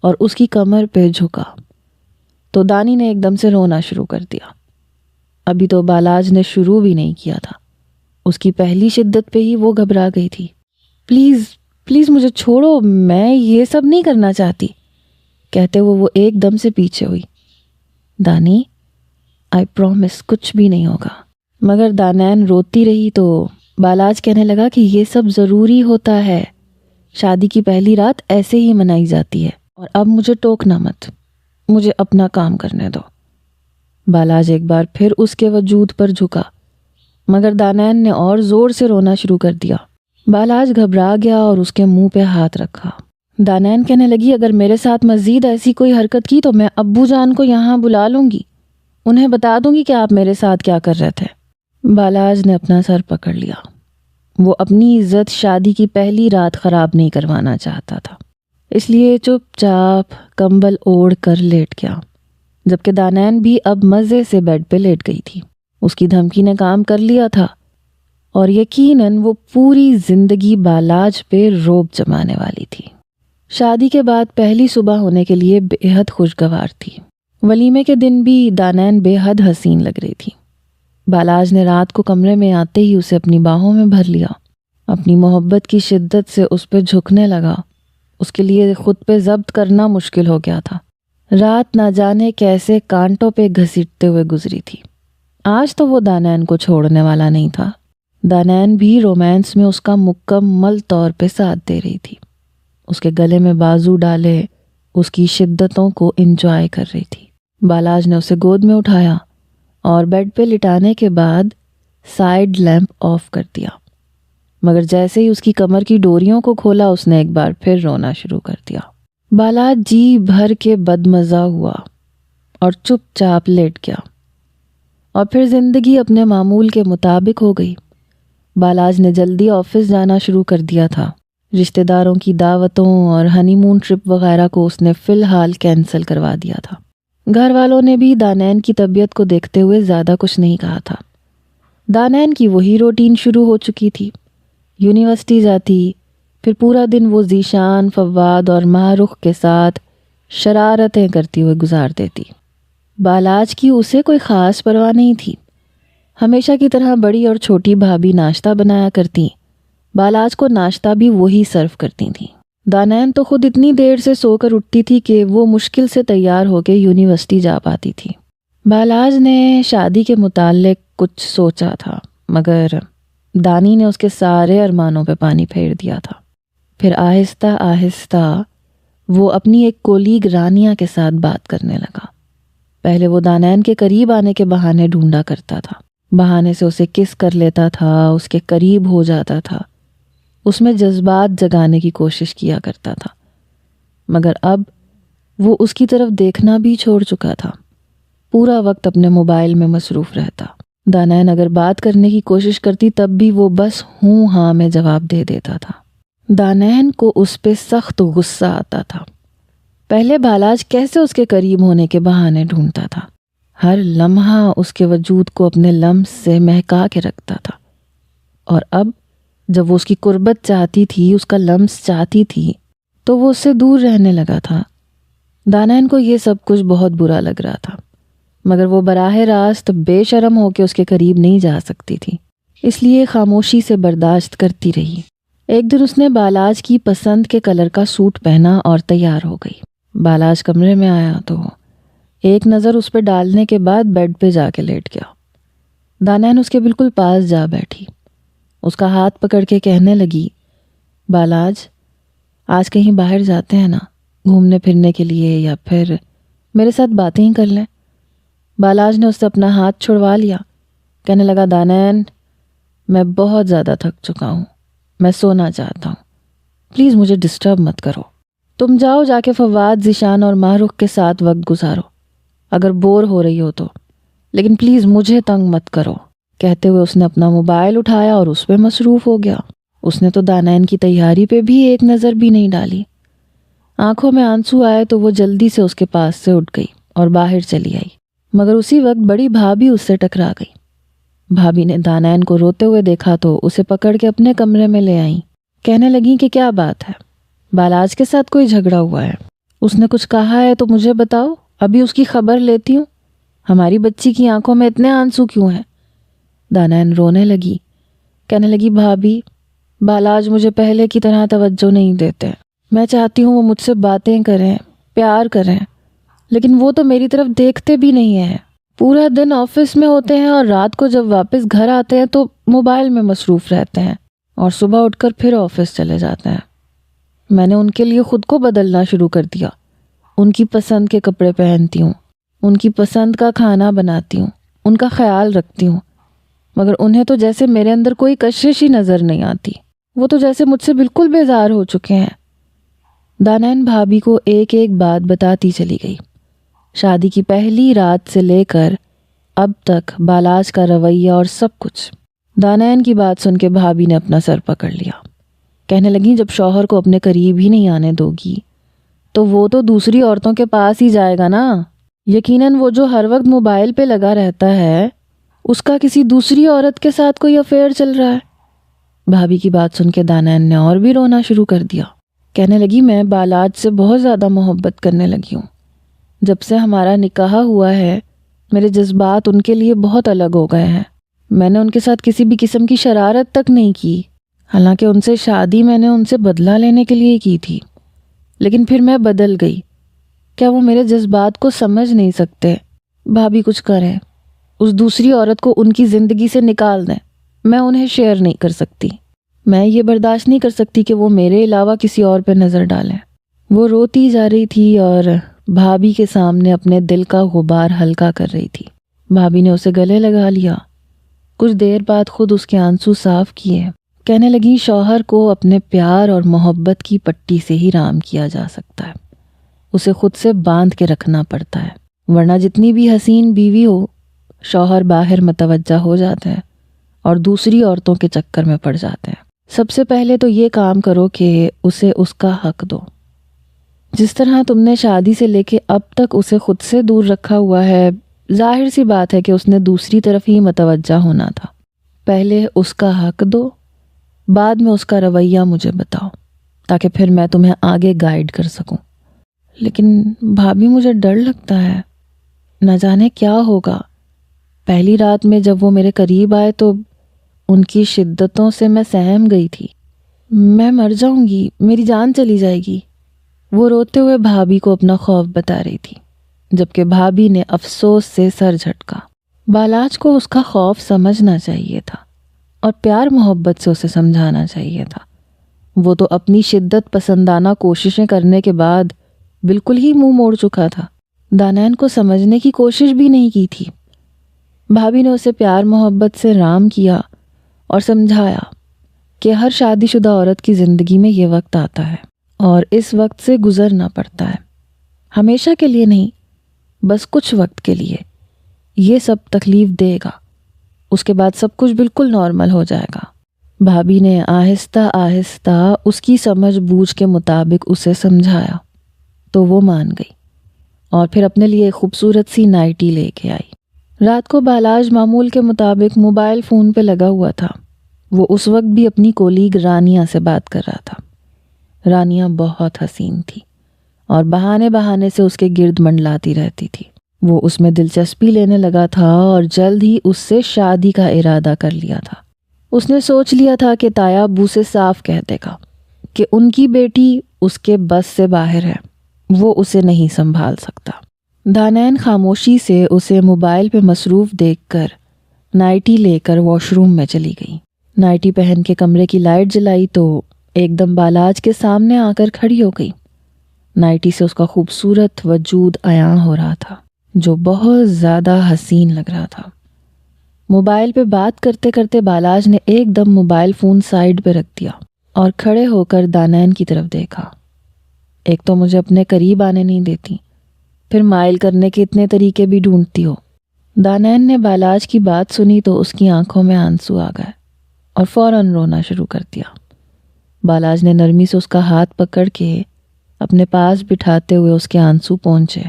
اور اس کی کمر پہ جھکا تو دانی نے ایک دم سے رونا شروع کر دیا۔ ابھی تو بالاج نے شروع بھی نہیں کیا تھا، اس کی پہلی شدت پہ ہی وہ گھبرا گئی تھی۔ پلیز پلیز مجھے چھوڑو، میں یہ سب نہیں کرنا چاہتی، کہتے ہوئے وہ ایک دم سے پیچھے ہوئی۔ دانی، آئی پرومس کچھ بھی نہیں ہوگا۔ مگر دانین روتی رہی تو بالاج کہنے لگا کہ یہ سب ضروری ہوتا ہے، شادی کی پہلی رات ایسے ہی منائی جاتی ہے، اور اب مجھے ٹوکنا مت، مجھے اپنا کام کرنے دو۔ بالاج ایک بار پھر اس کے وجود پر جھکا، مگر دانین نے اور زور سے رونا شروع کر دیا۔ بالاج گھبرا گیا اور اس کے منہ پہ ہاتھ رکھا۔ دانین کہنے لگی، اگر میرے ساتھ مزید ایسی کوئی حرکت کی تو میں ابو جان کو یہاں بلا لوں گی، انہیں بتا دوں گی کہ آپ میرے ساتھ کیا کر رہے تھے۔ بالاج نے اپنا سر پکڑ لیا، وہ اپنی عزت شادی کی پہلی رات خراب نہیں کروانا چاہتا تھا، اس لیے چپ چاپ کمبل اوڑھ کر لیٹ گیا، جبکہ دانین بھی اب مزے سے بیڈ پہ لیٹ گئی تھی۔ اس کی دھمکی نے کام کر لیا تھا اور یقیناً وہ پوری زندگی بالاج پہ روب جمانے والی تھی۔ شادی کے بعد پہلی صبح ہونے کے لیے بے حد خوشگوار تھی۔ ولیمے کے دن بھی دانین بے حد حسین لگ رہی تھی۔ بالاج نے رات کو کمرے میں آتے ہی اسے اپنی باہوں میں بھر لیا، اپنی محبت کی شدت سے اس پہ جھکنے لگا۔ اس کے لیے خود پہ ضبط کرنا مشکل ہو گیا تھا۔ رات نہ جانے کیسے کانٹوں پہ گھسیٹتے ہوئے گزری تھی۔ آج تو وہ دانین کو چھوڑنے والا نہیں تھا۔ دانین بھی رومانس میں اس کا مکمل طور پہ ساتھ دے رہی تھی، اس کے گلے میں بازو ڈالے اس کی شدتوں کو انجوائے کر رہی تھی۔ بالاج نے اسے گود میں اٹھایا اور بیڈ پہ لٹانے کے بعد سائیڈ لیمپ آف کر دیا، مگر جیسے ہی اس کی کمر کی ڈوریوں کو کھولا اس نے ایک بار پھر رونا شروع کر دیا۔ بالاج جی بھر کے بدمزہ ہوا اور چپ چاپ لیٹ گیا، اور پھر زندگی اپنے معمول کے مطابق ہو گئی۔ بالاج نے جلدی آفس جانا شروع کر دیا تھا۔ رشتہ داروں کی دعوتوں اور ہنی مون ٹرپ وغیرہ کو اس نے فی الحال کینسل کروا دیا تھا۔ گھر والوں نے بھی دانین کی طبیعت کو دیکھتے ہوئے زیادہ کچھ نہیں کہا تھا۔ دانین کی وہی روٹین شروع ہو چکی تھی، یونیورسٹی جاتی، پھر پورا دن وہ ذیشان، فواد اور ماہ رخ کے ساتھ شرارتیں کرتی ہوئے گزار دیتی۔ بالاج کی اسے کوئی خاص پرواہ نہیں تھی۔ ہمیشہ کی طرح بڑی اور چھوٹی بھابھی ناشتہ بنایا کرتی، بالاج کو ناشتہ بھی وہی سرو کرتی تھیں۔ دانین تو خود اتنی دیر سے سو کر اٹھتی تھی کہ وہ مشکل سے تیار ہو کے یونیورسٹی جا پاتی تھی۔ بالاج نے شادی کے متعلق کچھ سوچا تھا، مگر دانی نے اس کے سارے ارمانوں پہ پانی پھیر دیا تھا۔ پھر آہستہ آہستہ وہ اپنی ایک کولیگ رانیہ کے ساتھ بات کرنے لگا۔ پہلے وہ دانین کے قریب آنے کے بہانے ڈھونڈا کرتا تھا، بہانے سے اسے کس کر لیتا تھا، اس کے قریب ہو جاتا تھا، اس میں جذبات جگانے کی کوشش کیا کرتا تھا، مگر اب وہ اس کی طرف دیکھنا بھی چھوڑ چکا تھا، پورا وقت اپنے موبائل میں مصروف رہتا۔ دانین اگر بات کرنے کی کوشش کرتی تب بھی وہ بس ہوں ہاں میں جواب دے دیتا تھا۔ دانین کو اس پہ سخت غصہ آتا تھا۔ پہلے بالاج کیسے اس کے قریب ہونے کے بہانے ڈھونڈتا تھا، ہر لمحہ اس کے وجود کو اپنے لمس سے مہکا کے رکھتا تھا، اور اب جب وہ اس کی قربت چاہتی تھی، اس کا لمس چاہتی تھی، تو وہ اس سے دور رہنے لگا تھا۔ دانین کو یہ سب کچھ بہت برا لگ رہا تھا، مگر وہ براہ راست بے شرم ہو کے اس کے قریب نہیں جا سکتی تھی، اس لیے خاموشی سے برداشت کرتی رہی۔ ایک دن اس نے بالاج کی پسند کے کلر کا سوٹ پہنا اور تیار ہو گئی۔ بالاج کمرے میں آیا تو ایک نظر اس پہ ڈالنے کے بعد بیڈ پہ جا کے لیٹ گیا۔ دانین اس کے بالکل پاس جا بیٹھی، اس کا ہاتھ پکڑ کے کہنے لگی، بالاج آج کہیں باہر جاتے ہیں نا، گھومنے پھرنے کے لیے یا پھر میرے ساتھ باتیں ہی کر لیں۔ بالاج نے اس سے اپنا ہاتھ چھڑوا لیا۔ کہنے لگا دانین، میں بہت زیادہ تھک چکا ہوں، میں سونا چاہتا ہوں، پلیز مجھے ڈسٹرب مت کرو۔ تم جاؤ جا کے فواد، ذیشان اور ماہ رخ کے ساتھ وقت گزارو اگر بور ہو رہی ہو تو، لیکن پلیز مجھے تنگ مت کرو۔ کہتے ہوئے اس نے اپنا موبائل اٹھایا اور اس پہ مصروف ہو گیا۔ اس نے تو دانین کی تیاری پہ بھی ایک نظر بھی نہیں ڈالی۔ آنکھوں میں آنسو آئے تو وہ جلدی سے اس کے پاس سے اٹھ گئی اور باہر چلی آئی، مگر اسی وقت بڑی بھابھی اس سے ٹکرا گئی۔ بھابھی نے دانین کو روتے ہوئے دیکھا تو اسے پکڑ کے اپنے کمرے میں لے آئیں۔ کہنے لگیں کہ کیا بات ہے، بالاج کے ساتھ کوئی جھگڑا ہوا ہے؟ اس نے کچھ کہا ہے تو مجھے بتاؤ، ابھی اس کی خبر لیتی ہوں۔ ہماری بچی کی آنکھوں میں اتنے آنسو کیوں ہیں؟ دانین رونے لگی۔ کہنے لگی بھابھی، بالاج مجھے پہلے کی طرح توجہ نہیں دیتے، میں چاہتی ہوں وہ مجھ سے باتیں کریں، پیار کریں، لیکن وہ تو میری طرف دیکھتے بھی نہیں ہیں۔ پورا دن آفس میں ہوتے ہیں اور رات کو جب واپس گھر آتے ہیں تو موبائل میں مصروف رہتے ہیں اور صبح اٹھ کر پھر آفس چلے جاتے ہیں۔ میں نے ان کے لیے خود کو بدلنا شروع کر دیا، ان کی پسند کے کپڑے پہنتی ہوں، ان کی پسند کا کھانا بناتی ہوں، ان کا خیال رکھتی ہوں، مگر انہیں تو جیسے میرے اندر کوئی کشش ہی نظر نہیں آتی، وہ تو جیسے مجھ سے بالکل بیزار ہو چکے ہیں۔ دانین بھابھی کو ایک ایک بات بتاتی چلی گئی، شادی کی پہلی رات سے لے کر اب تک بالاج کا رویہ اور سب کچھ۔ دانین کی بات سن کے بھابھی نے اپنا سر پکڑ لیا۔ کہنے لگیں جب شوہر کو اپنے قریب ہی نہیں آنے دو گی تو وہ تو دوسری عورتوں کے پاس ہی جائے گا نا، یقیناً وہ جو ہر وقت موبائل پہ لگا رہتا ہے اس کا کسی دوسری عورت کے ساتھ کوئی افیئر چل رہا ہے۔ بھابھی کی بات سن کے دانین نے اور بھی رونا شروع کر دیا۔ کہنے لگی میں بالاج سے بہت زیادہ محبت کرنے لگی ہوں، جب سے ہمارا نکاح ہوا ہے میرے جذبات ان کے لیے بہت الگ ہو گئے ہیں۔ میں نے ان کے ساتھ کسی بھی قسم کی شرارت تک نہیں کی، حالانکہ ان سے شادی میں نے ان سے بدلہ لینے کے لیے کی تھی، لیکن پھر میں بدل گئی۔ کیا وہ میرے جذبات کو سمجھ نہیں سکتے؟ بھابھی کچھ کریں، اس دوسری عورت کو ان کی زندگی سے نکال دیں، میں انہیں شیئر نہیں کر سکتی، میں یہ برداشت نہیں کر سکتی کہ وہ میرے علاوہ کسی اور پہ نظر ڈالیں۔ وہ روتی جا رہی تھی اور بھابھی کے سامنے اپنے دل کا غبار ہلکا کر رہی تھی۔ بھابھی نے اسے گلے لگا لیا، کچھ دیر بعد خود اس کے آنسو صاف کیے۔ کہنے لگی شوہر کو اپنے پیار اور محبت کی پٹی سے ہی رام کیا جا سکتا ہے، اسے خود سے باندھ کے رکھنا پڑتا ہے، ورنہ جتنی بھی حسین بیوی ہو، شوہر باہر متوجہ ہو جاتا ہے اور دوسری عورتوں کے چکر میں پڑ جاتے ہیں۔ سب سے پہلے تو یہ کام کرو کہ اسے اس کا حق دو۔ جس طرح تم نے شادی سے لے کے اب تک اسے خود سے دور رکھا ہوا ہے، ظاہر سی بات ہے کہ اس نے دوسری طرف ہی متوجہ ہونا تھا۔ پہلے اس کا حق دو، بعد میں اس کا رویہ مجھے بتاؤ تاکہ پھر میں تمہیں آگے گائیڈ کر سکوں۔ لیکن بھابھی مجھے ڈر لگتا ہے، نہ جانے کیا ہوگا۔ پہلی رات میں جب وہ میرے قریب آئے تو ان کی شدتوں سے میں سہم گئی تھی، میں مر جاؤں گی، میری جان چلی جائے گی۔ وہ روتے ہوئے بھابھی کو اپنا خوف بتا رہی تھی، جبکہ بھابھی نے افسوس سے سر جھٹکا۔ بالاج کو اس کا خوف سمجھنا چاہیے تھا اور پیار محبت سے اسے سمجھانا چاہیے تھا۔ وہ تو اپنی شدت پسندانہ کوششیں کرنے کے بعد بالکل ہی منہ موڑ چکا تھا، دانین کو سمجھنے کی کوشش بھی نہیں کی تھی۔ بھابھی نے اسے پیار محبت سے رام کیا اور سمجھایا کہ ہر شادی شدہ عورت کی زندگی میں یہ وقت آتا ہے اور اس وقت سے گزرنا پڑتا ہے، ہمیشہ کے لیے نہیں، بس کچھ وقت کے لیے۔ یہ سب تکلیف دے گا، اس کے بعد سب کچھ بالکل نارمل ہو جائے گا۔ بھابھی نے آہستہ آہستہ اس کی سمجھ بوجھ کے مطابق اسے سمجھایا تو وہ مان گئی اور پھر اپنے لیے ایک خوبصورت سی نائٹی لے کے آئی۔ رات کو بالاج معمول کے مطابق موبائل فون پہ لگا ہوا تھا۔ وہ اس وقت بھی اپنی کولیگ رانیہ سے بات کر رہا تھا۔ رانیہ بہت حسین تھی اور بہانے بہانے سے اس کے گرد منڈلاتی رہتی تھی۔ وہ اس میں دلچسپی لینے لگا تھا اور جلد ہی اس سے شادی کا ارادہ کر لیا تھا۔ اس نے سوچ لیا تھا کہ تایا ابو سے صاف کہہ دے گا کہ ان کی بیٹی اس کے بس سے باہر ہے، وہ اسے نہیں سنبھال سکتا۔ دانین خاموشی سے اسے موبائل پہ مصروف دیکھ کر نائٹی لے کر واش روم میں چلی گئی۔ نائٹی پہن کے کمرے کی لائٹ جلائی تو ایک دم بالاج کے سامنے آ کر کھڑی ہو گئی۔ نائٹی سے اس کا خوبصورت وجود عیاں ہو رہا تھا جو بہت زیادہ حسین لگ رہا تھا۔ موبائل پہ بات کرتے کرتے بالاج نے ایک دم موبائل فون سائیڈ پہ رکھ دیا اور کھڑے ہو کر دانین کی طرف دیکھا۔ ایک تو مجھے اپنے قریب آنے نہیں دیتی، پھر مائل کرنے کے اتنے طریقے بھی ڈھونڈتی ہو۔ دانین نے بالاج کی بات سنی تو اس کی آنکھوں میں آنسو آ گئے اور فوراً رونا شروع کر دیا۔ بالاج نے نرمی سے اس کا ہاتھ پکڑ کے اپنے پاس بٹھاتے ہوئے اس کے آنسو پونچھے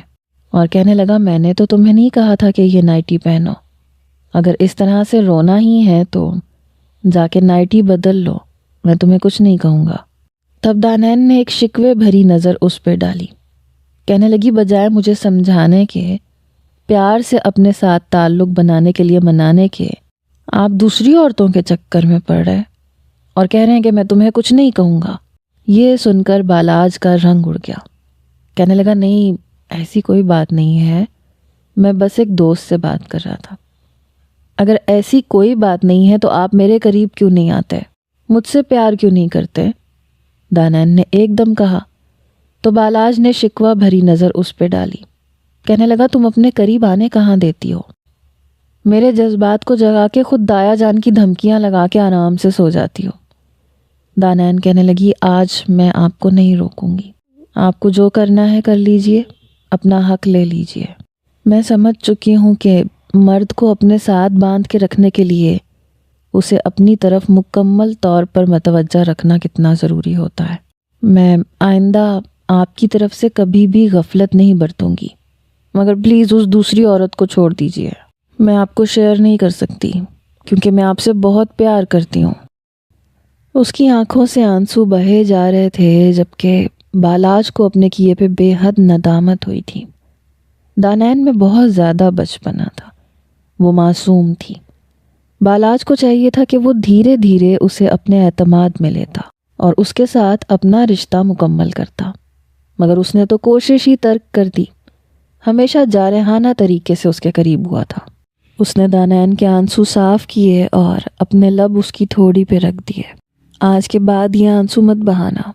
اور کہنے لگا، میں نے تو تمہیں نہیں کہا تھا کہ یہ نائٹی پہنو، اگر اس طرح سے رونا ہی ہے تو جا کے نائٹی بدل لو، میں تمہیں کچھ نہیں کہوں گا۔ تب دانین نے ایک شکوے بھری نظر اس پہ ڈالی، کہنے لگی، بجائے مجھے سمجھانے کے، پیار سے اپنے ساتھ تعلق بنانے کے لیے منانے کے، آپ دوسری عورتوں کے چکر میں پڑ رہے اور کہہ رہے ہیں کہ میں تمہیں کچھ نہیں کہوں گا۔ یہ سن کر بالاج کا رنگ اڑ گیا، کہنے لگا، نہیں ایسی کوئی بات نہیں ہے، میں بس ایک دوست سے بات کر رہا تھا۔ اگر ایسی کوئی بات نہیں ہے تو آپ میرے قریب کیوں نہیں آتے، مجھ سے پیار کیوں نہیں کرتے؟ دانین نے ایک دم کہا۔ تو بالاج نے شکوہ بھری نظر اس پہ ڈالی، کہنے لگا، تم اپنے قریب آنے کہاں دیتی ہو، میرے جذبات کو جگا کے خود دایا جان کی دھمکیاں لگا کے آرام سے سو جاتی ہو۔ دانین کہنے لگی، آج میں آپ کو نہیں روکوں گی، آپ کو جو کرنا ہے کر لیجئے، اپنا حق لے لیجئے۔ میں سمجھ چکی ہوں کہ مرد کو اپنے ساتھ باندھ کے رکھنے کے لیے اسے اپنی طرف مکمل طور پر متوجہ رکھنا کتنا ضروری ہوتا ہے۔ میں آئندہ آپ کی طرف سے کبھی بھی غفلت نہیں برتوں گی، مگر پلیز اس دوسری عورت کو چھوڑ دیجئے۔ میں آپ کو شیئر نہیں کر سکتی کیونکہ میں آپ سے بہت پیار کرتی ہوں۔ اس کی آنکھوں سے آنسو بہے جا رہے تھے جبکہ بالاج کو اپنے کیے پہ بے حد ندامت ہوئی تھی۔ دانین میں بہت زیادہ بچپنا تھا، وہ معصوم تھی۔ بالاج کو چاہیے تھا کہ وہ دھیرے دھیرے اسے اپنے اعتماد میں لیتا اور اس کے ساتھ اپنا رشتہ مکمل کرتا، مگر اس نے تو کوشش ہی ترک کر دی، ہمیشہ جارحانہ طریقے سے اس کے قریب ہوا تھا۔ اس نے دانین کے آنسو صاف کیے اور اپنے لب اس کی تھوڑی پہ رکھ دیے۔ آج کے بعد یہ آنسو مت بہانا،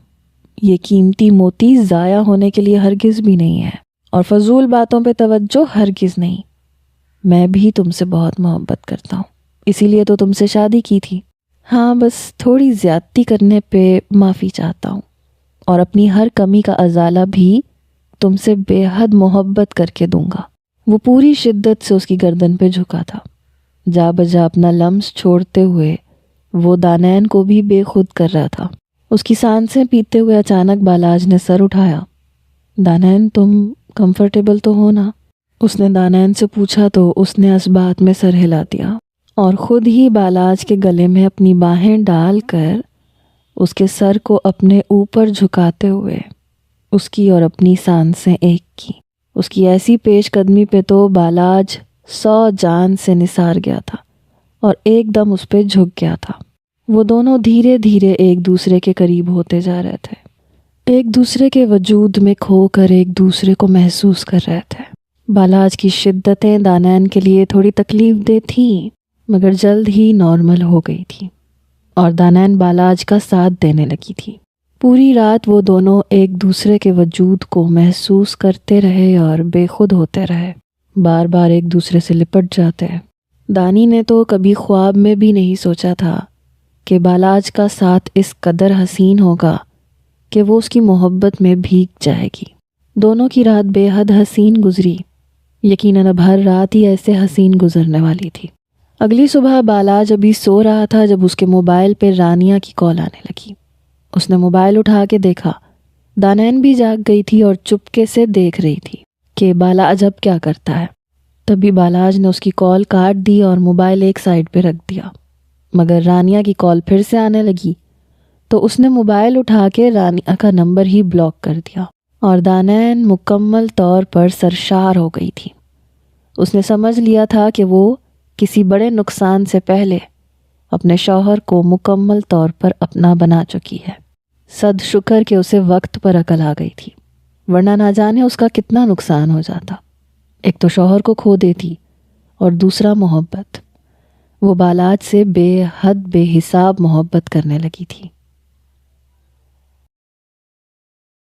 یہ قیمتی موتی ضائع ہونے کے لیے ہرگز بھی نہیں ہے، اور فضول باتوں پہ توجہ ہرگز نہیں۔ میں بھی تم سے بہت محبت کرتا ہوں، اسی لیے تو تم سے شادی کی تھی۔ ہاں بس تھوڑی زیادتی کرنے پہ معافی چاہتا ہوں، اور اپنی ہر کمی کا ازالہ بھی تم سے بے حد محبت کر کے دوں گا۔ وہ پوری شدت سے اس کی گردن پہ جھکا تھا، جا بجا اپنا لمس چھوڑتے ہوئے وہ دانین کو بھی بے خود کر رہا تھا۔ اس کی سانسیں پیتے ہوئے اچانک بالاج نے سر اٹھایا۔ دانین تم کمفرٹیبل تو ہو نا؟ اس نے دانین سے پوچھا تو اس نے اس بات میں سر ہلا دیا اور خود ہی بالاج کے گلے میں اپنی باہیں ڈال کر اس کے سر کو اپنے اوپر جھکاتے ہوئے اس کی اور اپنی سانسیں ایک کی۔ اس کی ایسی پیش قدمی پہ تو بالاج 100 جان سے نثار گیا تھا اور ایک دم اس پہ جھک گیا تھا۔ وہ دونوں دھیرے دھیرے ایک دوسرے کے قریب ہوتے جا رہے تھے، ایک دوسرے کے وجود میں کھو کر ایک دوسرے کو محسوس کر رہے تھے۔ بالاج کی شدتیں دانین کے لیے تھوڑی تکلیف دہ تھیں مگر جلد ہی نارمل ہو گئی تھی اور دانین بالاج کا ساتھ دینے لگی تھی۔ پوری رات وہ دونوں ایک دوسرے کے وجود کو محسوس کرتے رہے اور بے خود ہوتے رہے، بار بار ایک دوسرے سے لپٹ جاتے۔ دانی نے تو کبھی خواب میں بھی نہیں سوچا تھا کہ بالاج کا ساتھ اس قدر حسین ہوگا کہ وہ اس کی محبت میں بھیگ جائے گی۔ دونوں کی رات بے حد حسین گزری، یقیناً اب ہر رات ہی ایسے حسین گزرنے والی تھی۔ اگلی صبح بالاج ابھی سو رہا تھا جب اس کے موبائل پہ رانیہ کی کال آنے لگی۔ اس نے موبائل اٹھا کے دیکھا، دانین بھی جاگ گئی تھی اور چپکے سے دیکھ رہی تھی کہ بالاج اب کیا کرتا ہے۔ تبھی بالاج نے اس کی کال کاٹ دی اور موبائل ایک سائڈ پہ رکھ دیا، مگر رانیہ کی کال پھر سے آنے لگی تو اس نے موبائل اٹھا کے رانیہ کا نمبر ہی بلاک کر دیا اور دانین مکمل طور پر سرشار ہو گئی تھی۔ اس نے سمجھ لیا تھا کہ وہ کسی بڑے نقصان سے پہلے اپنے شوہر کو مکمل طور پر اپنا بنا چکی ہے۔ صد شکر کہ اسے وقت پر عقل آ گئی تھی، ورنہ نہ جانے اس کا کتنا نقصان ہو جاتا۔ ایک تو شوہر کو کھو دیتی اور دوسرا محبت۔ وہ بالاج سے بے حد بے حساب محبت کرنے لگی تھی۔